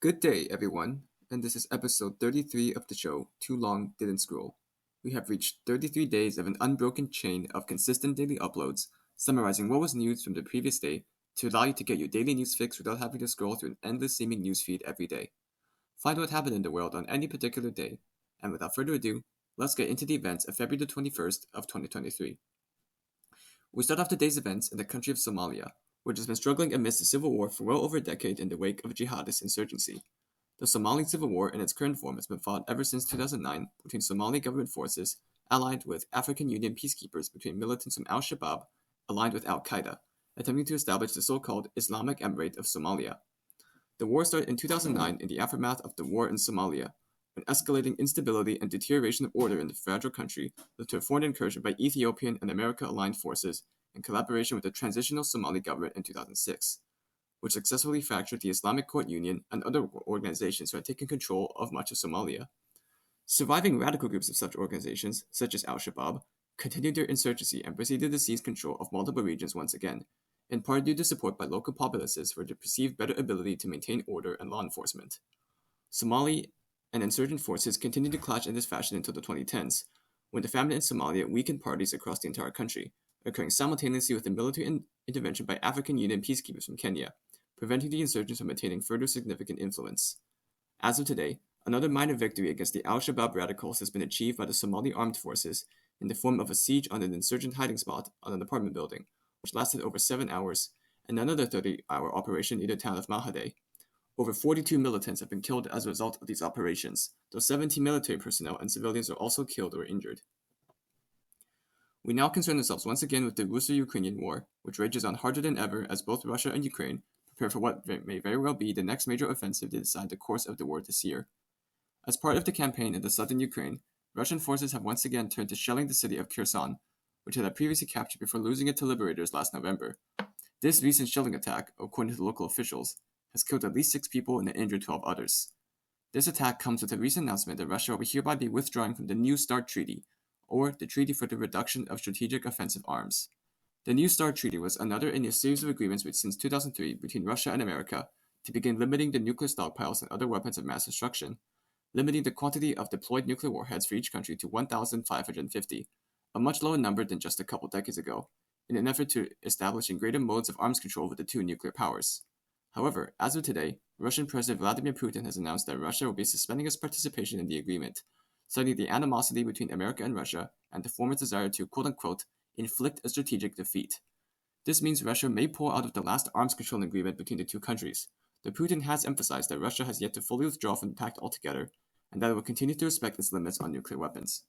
Good day, everyone, and this is episode 33 of the show, Too Long Didn't Scroll. We have reached 33 days of an unbroken chain of consistent daily uploads, summarizing what was news from the previous day to allow you to get your daily news fix without having to scroll through an endless seeming newsfeed every day. Find what happened in the world on any particular day, and without further ado, let's get into the events of February the 21st of 2023. We start off today's events in the country of Somalia, which has been struggling amidst a civil war for well over a decade in the wake of jihadist insurgency. The Somali Civil War in its current form has been fought ever since 2009 between Somali government forces allied with African Union peacekeepers between militants from al-shabaab aligned with al-qaeda, attempting to establish the so-called Islamic Emirate of Somalia. The war started in 2009 in the aftermath of the war in Somalia, when escalating instability and deterioration of order in the fragile country led to a foreign incursion by Ethiopian and America-aligned forces in collaboration with the Transitional Somali Government in 2006, which successfully fractured the Islamic Court Union and other organizations who had taken control of much of Somalia. Surviving radical groups of such organizations, such as al-shabaab, continued their insurgency and proceeded to seize control of multiple regions once again, in part due to support by local populaces for their perceived better ability to maintain order and law enforcement. Somali and insurgent forces continued to clash in this fashion until the 2010s, when the famine in Somalia weakened parties across the entire country, occurring simultaneously with the military intervention by African Union peacekeepers from Kenya, preventing the insurgents from attaining further significant influence. As of today, another minor victory against the al-Shabaab radicals has been achieved by the Somali armed forces in the form of a siege on an insurgent hiding spot on an apartment building, which lasted over 7 hours, and another 30-hour operation near the town of Mahade. Over 42 militants have been killed as a result of these operations, though 17 military personnel and civilians are also killed or injured. We now concern ourselves once again with the Russo-Ukrainian war, which rages on harder than ever as both Russia and Ukraine prepare for what may very well be the next major offensive to decide the course of the war this year. As part of the campaign in the southern Ukraine, Russian forces have once again turned to shelling the city of Kherson, which it had previously captured before losing it to liberators last November. This recent shelling attack, according to local officials, has killed at least 6 people and injured 12 others. This attack comes with a recent announcement that Russia will hereby be withdrawing from the New START Treaty, or the Treaty for the Reduction of Strategic Offensive Arms. The New START Treaty was another in a series of agreements since 2003 between Russia and America to begin limiting the nuclear stockpiles and other weapons of mass destruction, limiting the quantity of deployed nuclear warheads for each country to 1,550, a much lower number than just a couple decades ago, in an effort to establishing greater modes of arms control with the two nuclear powers. However, as of today, Russian President Vladimir Putin has announced that Russia will be suspending its participation in the agreement, citing the animosity between America and Russia and the former's desire to, quote-unquote, inflict a strategic defeat. This means Russia may pull out of the last arms control agreement between the two countries, though Putin has emphasized that Russia has yet to fully withdraw from the pact altogether, and that it will continue to respect its limits on nuclear weapons.